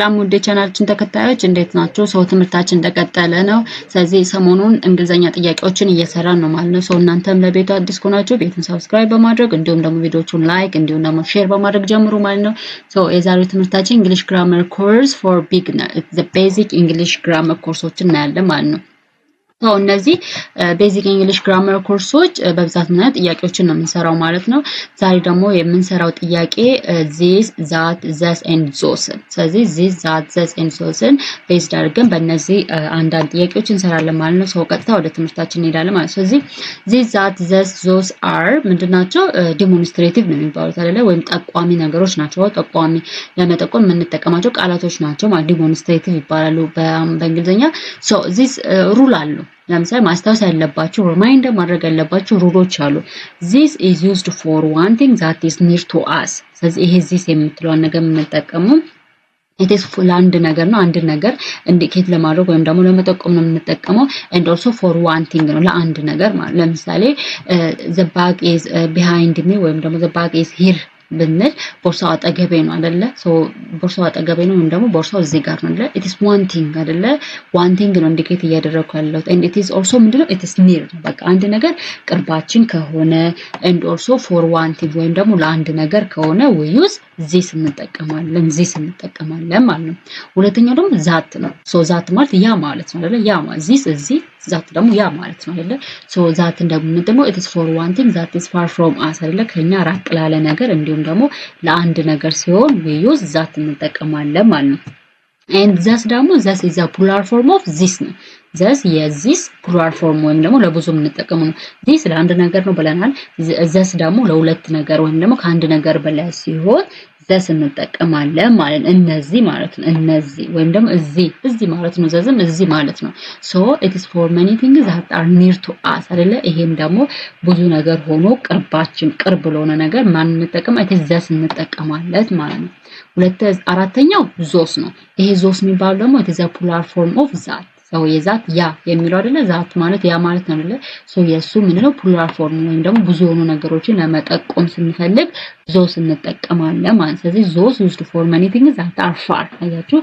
ሰላም ወደ ቻናላችን ተከታዮች እንዴት ናችሁ? ሰው ትምህርታችን እንደቀጠለ ነው። ስለዚህ ሰሞኑን እንግሊዘኛ ጥያቄዎችን እየሰራን ነው ማለት ነው። ሰው እናንተም ለቤቱ አዲስ ከሆናችሁ ቤቱን ሰብስክራይብ በማድረግ እንዲሁም ደግሞ ቪዲዮቹን ላይክ እንዲሁም ደግሞ ሼር በማድረግ ጀምሩ ማለት ነው። ሶ የዛሬው ትምህርታችን እንግሊሽ ግራመር ኮርስ ፎር ቢግነር ዘ ቤዚክ እንግሊሽ ግራመር ኮርሶችን እናያለን ማለት ነው። ሰው እነዚህ ቤዚክ እንግሊሽ ግራመር ኮርሶች በብዛት ምን ጥያቄዎችን ነው የምንሰራው ማለት ነው። ዛሬ ደግሞ የምንሰራው ጥያቄ this that this and those። ስለዚህ this that this and those ቤዝድ አድርገን በእነዚህ አንዳንድ ጥያቄዎችን እንሰራለን ማለት ነው። ሰው ቀጥታ ወደ ትምህርታችን እንሄዳለን ማለት ነው። ስለዚህ this that this those are ምንድናቸው? ዲሞንስትሬቲቭ ነው የሚባሉት አይደለ? ወይም ጠቋሚ ነገሮች ናቸው። ጠቋሚ ለመጠቆም የምንጠቀማቸው ቃላቶች ናቸው ማለት ዲሞንስትሬቲቭ ይባላሉ በእንግሊዝኛ። ሶ this ሩል አሉ። ለምሳሌ ማስታወስ ያለባችሁ ሪማይንደር ማድረግ ያለባችሁ ሩሎች አሉ። this is used for one thing that is near to us። ስለዚህ ይሄ this የምትለውን ነገር የምንጠቀመው it is ለአንድ ነገር ነው። አንድ ነገር ኢንዲኬት ለማድረግ ወይም ደግሞ ለመጠቆም ነው የምንጠቀመው። and also for one thing ነው ለአንድ ነገር ማለት ለምሳሌ the bag is behind me ወይም ደግሞ the bag is here ብንል ቦርሳው አጠገቤ ነው አይደለ? ሶ ቦርሳው አጠገቤ ነው ወይም ደግሞ ቦርሳው እዚህ ጋር ነው አይደለ? it is one thing አይደለ? one thing ነው ኢንዲኬት እያደረኩ ያለሁት and it is also ምንድነው? it is near በቃ አንድ ነገር ቅርባችን ከሆነ and also for one thing ወይም ደግሞ ለአንድ ነገር ከሆነ we use this እንጠቀማለን ማለት ነው። ሁለተኛው ደግሞ ዛት ነው። ሶ ዛት ማለት ያ ማለት ነው አይደለ? ያ ማለት this እዚህ ዛት ደግሞ ያ ማለት ነው አይደለ? ሶ ዛት እንደምንጠቀመው it is for one thing that is far from us አይደለ? ከኛ ራቅ ላለ ነገር እንዲሁም ደግሞ ለአንድ ነገር ሲሆን we use that እንጠቀማለን ማለት ነው። and this ደግሞ this is a plural form of this ነው። this የዚህ plural form ወይም ደግሞ ለብዙ የምንጠቀመው ነው። this ለአንድ ነገር ነው ብለናል። this ደግሞ ለሁለት ነገር ወይም ደግሞ ከአንድ ነገር በላይ ሲሆን this እንጠቀማለን ማለት ነው። እነዚህ ማለት ነው። እነዚህ ወይም ደግሞ እዚህ ማለት ነው። ዘዝም እዚህ ማለት ነው። so it is for many things that are near to us አይደለ? ይሄም ደግሞ ብዙ ነገር ሆኖ ቅርብ ለሆነ ነገር ማን እንጠቀማለን? it is this እንጠቀማለን ማለት ነው። አራተኛው ዞስ ነው። ይሄ ዞስ የሚባለው ደግሞ it is a plural form of that ሰው የዛት ያ የሚለው አይደለ? ዛት ማለት ያ ማለት ነው አይደለ? ሶ የሱ ምንድነው? ፕሉራል ፎርም ወይም ደግሞ ብዙ የሆኑ ነገሮችን ለመጠቆም ስንፈልግ ዞስ እንጠቀማለን ማለት። ስለዚህ ዞስ used for many things that are far አያችሁ፣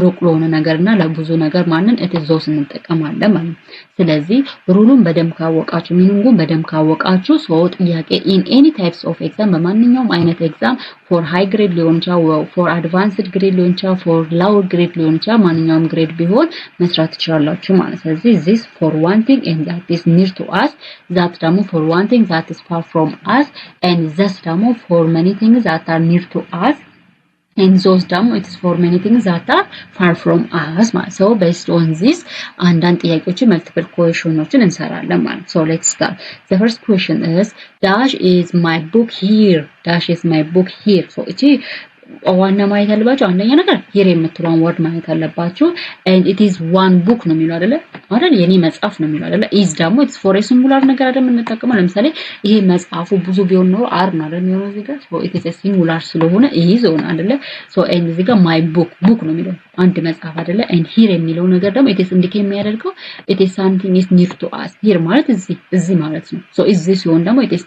ሩቅ ለሆነ ነገርና ለብዙ ነገር ማንን it is ዞስ እንጠቀማለን ማለት። ስለዚህ ሩሉን በደንብ ካወቃችሁ ሚኒንጉን በደንብ ካወቃችሁ ሰው ጥያቄ in any types of exam በማንኛውም አይነት ኤግዛም for high grade ሊሆን ይችላል for advanced grade ሊሆን ይችላል for lower grade ሊሆን ይችላል ማንኛውም ግሬድ ቢሆን መስራት ትችላላችሁ ማለት። ስለዚህ this for one thing and that is near to us that ደግሞ for one thing that is far from us and this ደግሞ for many things that are near to us and those ደግሞ it is for many things that are far from us ማለት። so based on this አንዳንድ ጥያቄዎችን multiple questionዎችን እንሰራለን ማለት። so let's start. The first question is dash is my book here dash is my book here so እቺ ዋና ማየት ያለባችሁ አንደኛ ነገር here የምትለውን ወርድ ማየት አለባችሁ and it is one book ነው የሚለው አይደለ? የኔ መጽሐፍ ነው የሚለው አይደለ? is ደግሞ it's for a singular ነገር አይደል የምንጠቀመው። ለምሳሌ ይሄ መጽሐፉ ብዙ ቢሆን ነው are ነው አይደል የሚሆነው እዚህ ጋር so it is a singular ስለሆነ is ሆነ አይደለ? so and እዚህ ጋር my book ነው የሚለው አንድ መጽሐፍ አይደለ? and here የሚለው ነገር ደግሞ it is indicate የሚያደርገው it is something is near to us here ማለት እዚህ ማለት ነው። so is this ሲሆን ደግሞ it is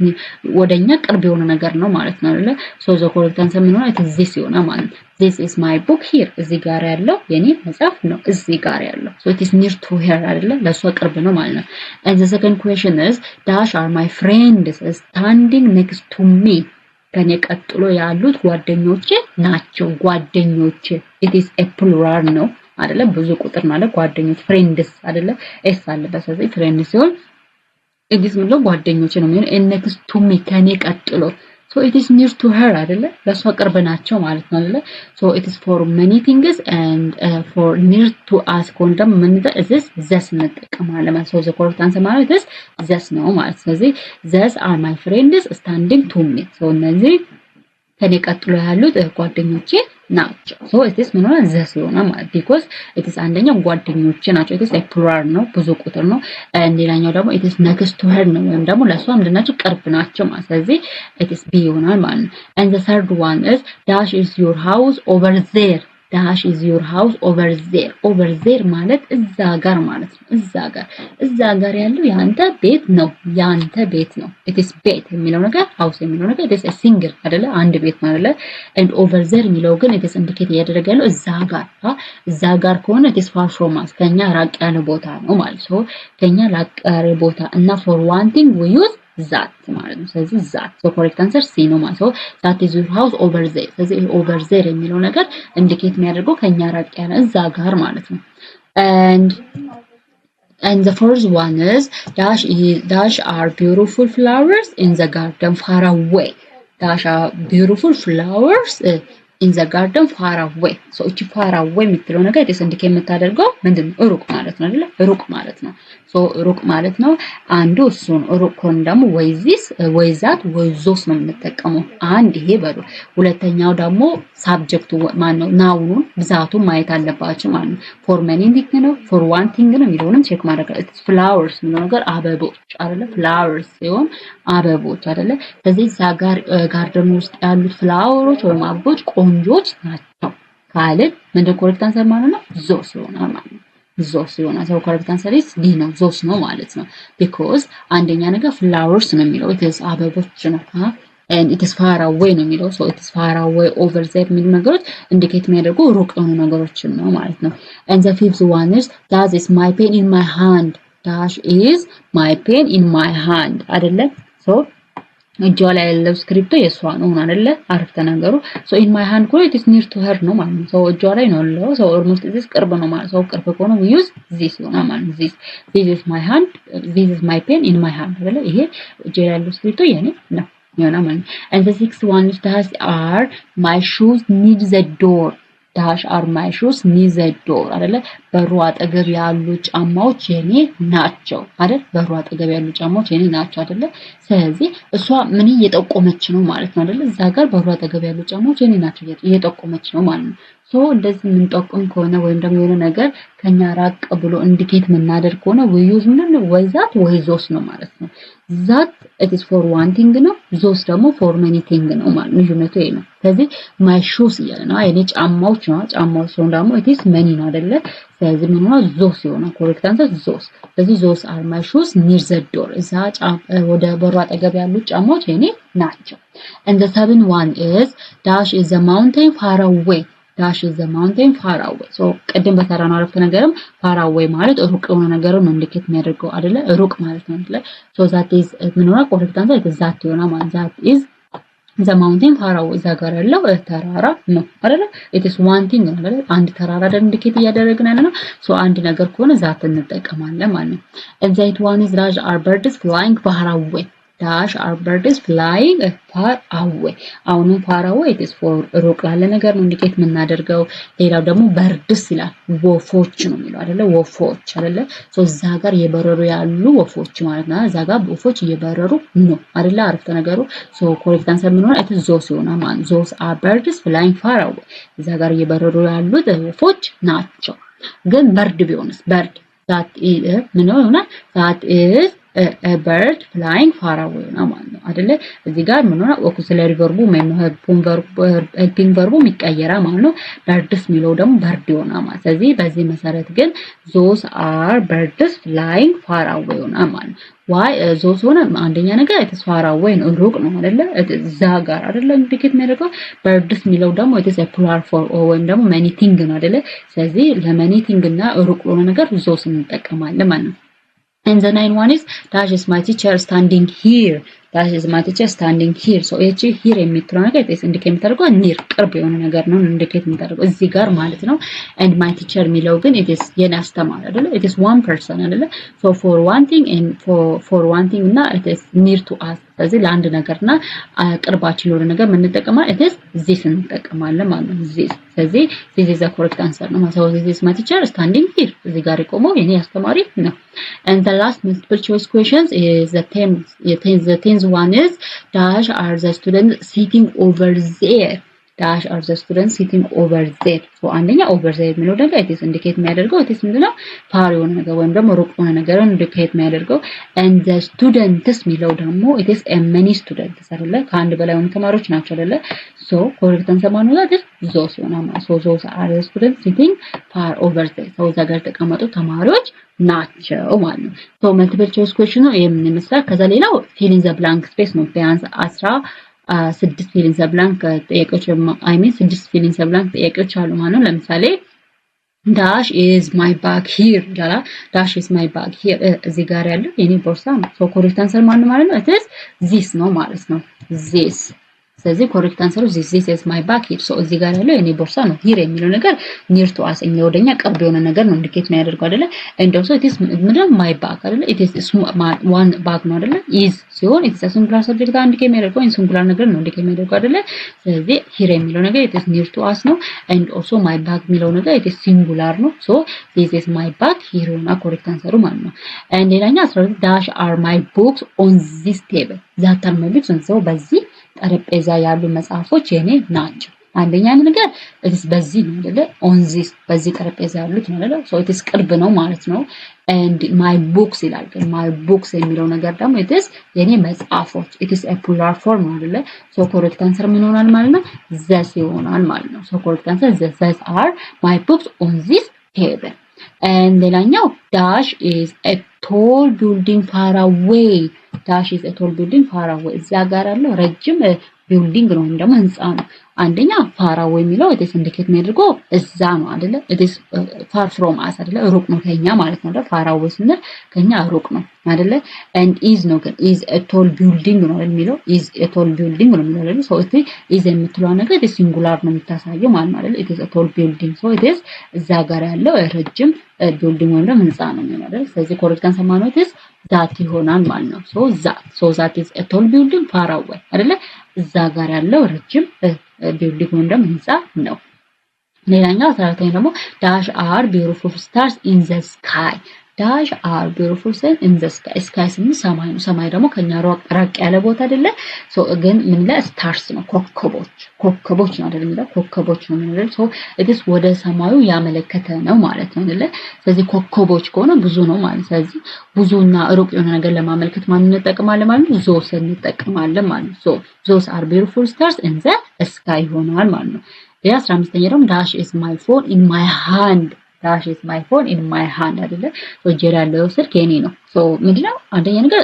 ወደኛ ቅርብ የሆነ ነገር ነው ማለት ነው አይደለ? so the correct answer ምን ሆነ? it is this ይሆናል ማለት። this is my book here እዚህ ጋር ያለው የኔ መጽሐፍ ነው እዚህ ጋር ያለው so it is near to her አይደለ? ለሷ ቅርብ ነው ማለት ነው። and the second question is dash are my friends standing next to me ከኔ ቀጥሎ ያሉት ጓደኞቼ ናቸው። ጓደኞቼ it is a plural ነው አይደለ? ብዙ ቁጥር ማለት ጓደኞች friends አይደለ? s አለበት። ስለዚህ friends ሲሆን it is ምንድነው? ጓደኞቼ ነው የሚሆነው next to me ከኔ ቀጥሎ so it is near to her አይደለ? ለሷ ቅርብ ናቸው ማለት ነው አይደለ? so it is for many things and for near to us ኮንደም ምን is this እንጠቀማለን ማለት። so the correct answer ማለት is this ነው ማለት። ስለዚህ these are my friends standing to me so እነዚህ ከኔ ቀጥሎ ያሉት ጓደኞቼ ናቸው so it is ምን ሆነ? this ይሆናል ማለት because it is አንደኛው ጓደኞቼ ናቸው it is a plural ነው ብዙ ቁጥር ነው ሌላኛው ደግሞ it is next to her ነው ወይም ደግሞ ለሷ ምንድናቸው? ቅርብ ናቸው ማለት። ስለዚህ it is b ይሆናል ማለት። and the third one is dash is your house over there dash is your house over there over there ማለት እዛ ጋር ማለት ነው እዛ ጋር ያለው ያንተ ቤት ነው it is ቤት የሚለው ነገር house የሚለው ነገር it is a single አይደለ አንድ ቤት ማለት ነው and over there የሚለው ግን it is indicate እያደረገ ያለው እዛ ጋር ከሆነ it is far from us ከኛ ራቅ ያለ ቦታ ነው ማለት ነው ከኛ ራቅ ያለ ቦታ እና for one thing we use that ማለት ነው ስለዚህ that so correct answer C ነው ማለት ነው that is your house over there ስለዚህ over there የሚለው ነገር indicate የሚያደርገው ከኛ ራቅ ያለ እዛ ጋር ማለት ነው and the first one is dash are beautiful flowers in the garden far away dash are beautiful flowers in the garden far away so እቺ far away የምትለው ነገር it is indicate የምታደርገው ምንድነው ሩቅ ማለት ነው አይደል ሩቅ ማለት ነው so ሩቅ ማለት ነው አንዱ እሱ ነው ሩቅ ኮን ደግሞ ወይ this ወይ that ወይ those ነው የምንጠቀመው አንድ ይሄ በሉ ሁለተኛው ደግሞ ሳብጀክቱ ማን ነው ናውኑን ብዛቱን ማየት አለባችሁ ማለት ነው for many thing ነው for one thing ነው የሚለውንም ቼክ ማድረግ it's flowers ነው ነገር አበቦች አይደለ flowers ሲሆን አበቦች አይደለ ስለዚህ ጋርደን ውስጥ ያሉት ፍላወሮች ወይም አበቦች ቆንጆች ናቸው ካልን ምንድነው ኮሬክት አንሰር ማለት ነው those ይሆናል ማለት ነው those ይሆናል so correct answer is D ነው those ነው ማለት ነው because አንደኛ ነገር flowers ነው የሚለው it is አበቦች ነው and it is far away ነው የሚለው so it is far away over there የሚሉ ነገሮች indicate የሚያደርጉ ሩቅ የሆኑ ነገሮችን ነው ማለት ነው and the fifth one is that is my pen in my hand dash is my pen in my hand አይደለ so እጇ ላይ ያለው ስክሪፕቶ የሷ ነው አይደለ አረፍተ ነገሩ so in my hand ኮ it is near to her ነው ማለት ነው so እጇ ላይ ነው ያለው so almost this ቅርብ ነው ማለት so ቅርብ ከሆነ we use this ነው ማለት ነው this is my hand this is my pen in my hand አይደለ ይሄ እጇ ላይ ያለው ስክሪፕቶ የኔ ነው የሆነ ማለት and the sixth one is that are my shoes near the door dash are my shoes near the door አይደለ በሩ አጠገብ ያሉ ጫማዎች የኔ ናቸው አይደል በሩ አጠገብ ያሉ ጫማዎች የኔ ናቸው አይደለ ስለዚህ እሷ ምን እየጠቆመች ነው ማለት ነው አይደል እዛ ጋር በሩ አጠገብ ያሉ ጫማዎች የኔ ናቸው እየጠቆመች ነው ማለት ነው so እንደዚህ ምን ጠቆም ከሆነ ወይም ደግሞ የሆነ ነገር ከኛ ራቅ ብሎ ኢንዲኬት ምናደርግ ከሆነ we use ምን ወይ that ወይ those ነው ማለት ነው that it is for one thing ነው those ደግሞ for many thing ነው ማለት ነው ልዩነቱ ይሄ ነው ስለዚህ my shoes እያለ ነው የኔ ጫማዎች ሲሆን ደግሞ it is many ነው አይደለ ስለዚህ ምን ነው those ይሆናል correct answer those ስለዚህ those are my shoes near the door እዛ ወደ በሩ አጠገብ ያሉ ጫማዎች የኔ ናቸው and the seventh one is dash is the mountain far away dash is the mountain far away so ቀደም በተራና አረፍተ ነገርም far away ማለት ሩቅ የሆነ ነገር ነው ኢንዲኬት የሚያደርገው አይደለ ሩቅ ማለት ነው አይደለ so that is ምን ሆነ correct answer that ይሆናል ማለት that is the mountain far away እዛ ጋር ያለው ተራራ ነው አይደለ it is one thing ነው አይደለ አንድ ተራራ ኢንዲኬት እያደረግን ያለ ነው so አንድ ነገር ከሆነ that እንጠቀማለን ማለት ነው and that one is dash are birds flying far away dash are birds flying far away አሁን far away it is for ሩቅ ያለ ነገር ነው ኢንዲኬት የምናደርገው ሌላው ደግሞ birds ይላል ወፎች ነው የሚለው አይደለ ወፎች አይደለ so እዛ ጋር እየበረሩ ያሉ ወፎች ማለት ነው እዛ ጋር ወፎች እየበረሩ ነው አይደለ አረፍተ ነገሩ so correct answer ምን ሆነ it is those ይሆናል ማለት those are birds flying far away እዛ ጋር እየበረሩ ያሉት ወፎች ናቸው ግን bird ቢሆንስ bird that is ምን ሆነ that is a bird flying far away ነው ማለት ነው አይደለ እዚህ ጋር ምን ሆነ auxiliary verb ወይም helping verb የሚቀየራ ማለት ነው birds የሚለው ደግሞ bird ይሆናል ማለት ስለዚህ በዚህ መሰረት ግን those are birds flying far away ነው ማለት ነው why those ሆነ አንደኛ ነገር it is far away ነው ሩቅ ነው አይደለ እዛ ጋር አይደለ ኢንዲኬት የሚያደርገው birds የሚለው ደግሞ it is a plural for ወይም ደግሞ many thing ነው አይደለ ስለዚህ ለmany thing እና ሩቅ የሆነ ነገር those እንጠቀማለን ማለት ነው and the nine one is dash is my teacher standing here dash is my teacher standing here so እቺ here የሚጥረው ነገር it is indicate የምታደርገው near ቅርብ የሆነ ነገር ነው indicate የምታደርገው እዚህ ጋር ማለት ነው and my teacher የሚለው ግን it is የኔ አስተማሪ አይደለ it is one person አይደለ so for one thing and for one thing እና it is near to us ስለዚህ ለአንድ ነገርና ቅርባችን የሆነ ነገር ምን እንጠቀማለን it is this እንጠቀማለን ማለት ነው this ስለዚህ this is the correct answer ነው so this is my teacher standing here እዚህ ጋር ቆመው የኔ አስተማሪ ነው and the last multiple choice questions is the tenth one is dash are the students sitting over there dash are the students sitting over there so አንደኛ over there የሚለው ነገር it is indicate የሚያደርገው it is ምንድነው ፋር የሆነ ነገር ወይም ደግሞ ሩቅ የሆነ ነገርን indicate የሚያደርገው and the students የሚለው ደግሞ it is a many students አይደለ ከአንድ በላይ የሆኑ ተማሪዎች ናቸው አይደለ so correct answer ማን ነው that those ይሆናል so those are the students sitting far over there so እዛ ጋር ተቀመጡ ተማሪዎች ናቸው ማለት ነው so multiple choice question ነው ይሄን ይመስላል ከዛ ሌላው fill in the blank space ነው ቢያንስ 6 fill in the blank ጥያቄዎች I mean 6 fill in the blank ጥያቄዎች አሉ ማለት ነው ለምሳሌ dash is my bag here ይላል dash is my bag here እዚህ ጋር ያለው የኔ ቦርሳ ነው so correct answer ማን ነው ማለት ነው it is this ነው ማለት ነው this ስለዚህ correct answer this is my bag here so እዚህ ጋር ያለው የኔ ቦርሳ ነው here የሚለው ነገር near to us ወደኛ ቅርብ የሆነ ነገር ነው ኢንዲኬት የሚያደርገው አይደለ and also it is ምንድነው my bag አይደለ it is one bag ነው አይደለ is ሲሆን it is a singular subject ጋር ኢንዲኬት የሚያደርገው singular ነገር ነው ኢንዲኬት የሚያደርገው አይደለ ስለዚህ here የሚለው ነገር it is near to us ነው and also my bag የሚለው ነገር it is singular ነው so this is my bag here ነው correct answer ማለት ነው and ሌላኛው 12 dash are my books on this table that are my books so በዚህ ጠረጴዛ ያሉ መጽሐፎች የኔ ናቸው አንደኛ ነገር እዚህ በዚህ ነው አይደለ on this በዚህ ጠረጴዛ ያሉት ነው አይደለ so it is ቅርብ ነው ማለት ነው and my books ይላል ግን my books የሚለው ነገር ደግሞ it is የኔ መጽሐፎች it is a plural form አይደለ so correct answer ምን ይሆናል ማለት ነው this ይሆናል ማለት ነው so correct answer this are my books on this table and ሌላኛው dash is a tall building far away dash is a tall building far away እዛ ጋር ያለው ረጅም ቢልዲንግ ነው እንደማ ህንጻ ነው አንደኛ far away የሚለው it is indicate የሚያደርገው እዛ ነው አይደለ it is far from us አይደለ ሩቅ ነው ከኛ ማለት ነው far away ስንል ከኛ ሩቅ ነው አይደለ and is ነው ግን is a tall building ነው የሚለው is a tall building ነው የሚለው አይደለ so it is የምትለው ነገር it is singular ነው የምታሳየው ማለት ነው አይደለ it is a tall building so it is እዛ ጋር ያለው ረጅም ቢልዲንግ ወይም ደግሞ ህንጻ ነው የሚለው አይደለ ስለዚህ correct answer ማለት is that ይሆናል ማለት ነው so that is a tall building far away አይደለ እዛ ጋር ያለው ረጅም ቢልዲንግ ወይም ደግሞ ህንጻ ነው ሌላኛው 14ኛ ደግሞ dash are beautiful stars in the sky dash are beautiful stars in the sky sky ሰማይ ነው ሰማይ ደግሞ ከኛ ራቅ ያለ ቦታ አይደለ so ግን ምን ላይ stars ነው ኮከቦች ነው አይደል የሚለው ኮከቦች ነው የሚለው so it is ወደ ሰማዩ ያመለከተ ነው ማለት ነው አይደለ ስለዚህ ኮከቦች ከሆነ ብዙ ነው ማለት ስለዚህ ብዙና ሩቅ የሆነ ነገር ለማመልከት ማን እንጠቀማለን ማለት ነው those እንጠቀማለን ማለት ነው so those are beautiful stars in the sky ይሆናል ማለት ነው ለ15ኛ ደግሞ dash is my phone in my hand dash is my phone in my hand አይደለ so ጀራ ያለው ስልክ የኔ ነው so ምንድነው አንደኛ ነገር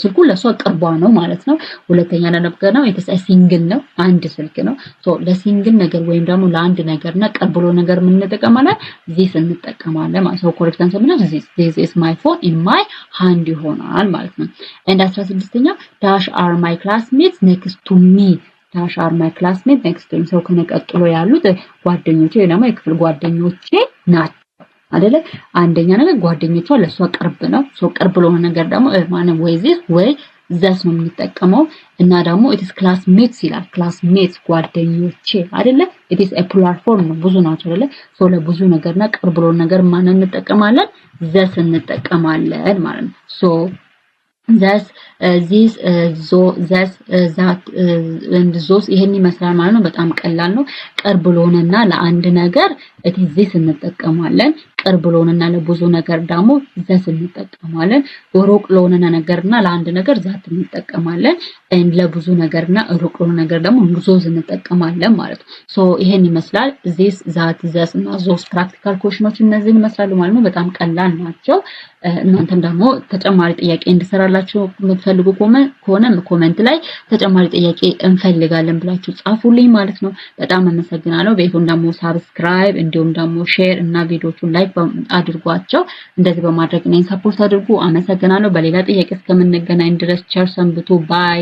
ስልኩ ለሷ ቅርቧ ነው ማለት ነው ሁለተኛ ነገር ነው የተሰ ሲንግል ነው አንድ ስልክ ነው so ለሲንግል ነገር ወይም ደግሞ ለአንድ ነገርና ቀርብሎ ነገር ምን እንጠቀማለን this እንጠቀማለን ማለት ነው correct answer ምን this is my phone in my hand ይሆናል ማለት ነው and 16ኛ dash are my classmates next to me dash are my classmates next to me so ከነቀጥሎ ያሉት ጓደኞቼ ወይ ደግሞ የክፍል ጓደኞቼ ናቸው አይደለ አንደኛ ነገር ጓደኞቿ ለሷ ቅርብ ነው so ቅርብ ለሆነ ነገር ደግሞ ማንም ወይ this ወይ that ነው የምንጠቀመው እና ደግሞ it is classmates ይላል classmates ጓደኞቼ አይደለ it is a plural form ነው ብዙ ናቸው አይደለ so ለብዙ ነገርና ቅርብ ለሆነ ነገር ማን እንጠቀማለን that እንጠቀማለን ማለት ነው so this this that and those ይሄን ይመስላል ማለት ነው በጣም ቀላል ነው ቅርብ ለሆነና ለአንድ ነገር it is this እንጠቀማለን ቅርብ ለሆነና ለብዙ ነገር ደግሞ that እንጠቀማለን ሩቅ ለሆነና ነገርና ለአንድ ነገር that እንጠቀማለን and ለብዙ ነገርና ሩቅ ለሆነ ነገር ደግሞ those እንጠቀማለን ማለት ነው so ይሄን ይመስላል this that እና those practical questions እነዚህን ይመስላሉ ማለት ነው በጣም ቀላል ናቸው እናንተም ደግሞ ተጨማሪ ጥያቄ እንድሰራላችሁ የምትፈልጉ ኮሜንት ላይ ተጨማሪ ጥያቄ እንፈልጋለን ብላችሁ ጻፉልኝ ማለት ነው በጣም አመሰግናለሁ ቤቱን ደግሞ ሰብስክራይብ እንዲሁም ደግሞ ሼር እና ቪዲዮቹን ላይክ አድርጓቸው እንደዚህ በማድረግ እኔን ሰፖርት አድርጉ አመሰግናለሁ በሌላ ጥያቄ እስከምንገናኝ ድረስ ቸር ሰንብቱ ባይ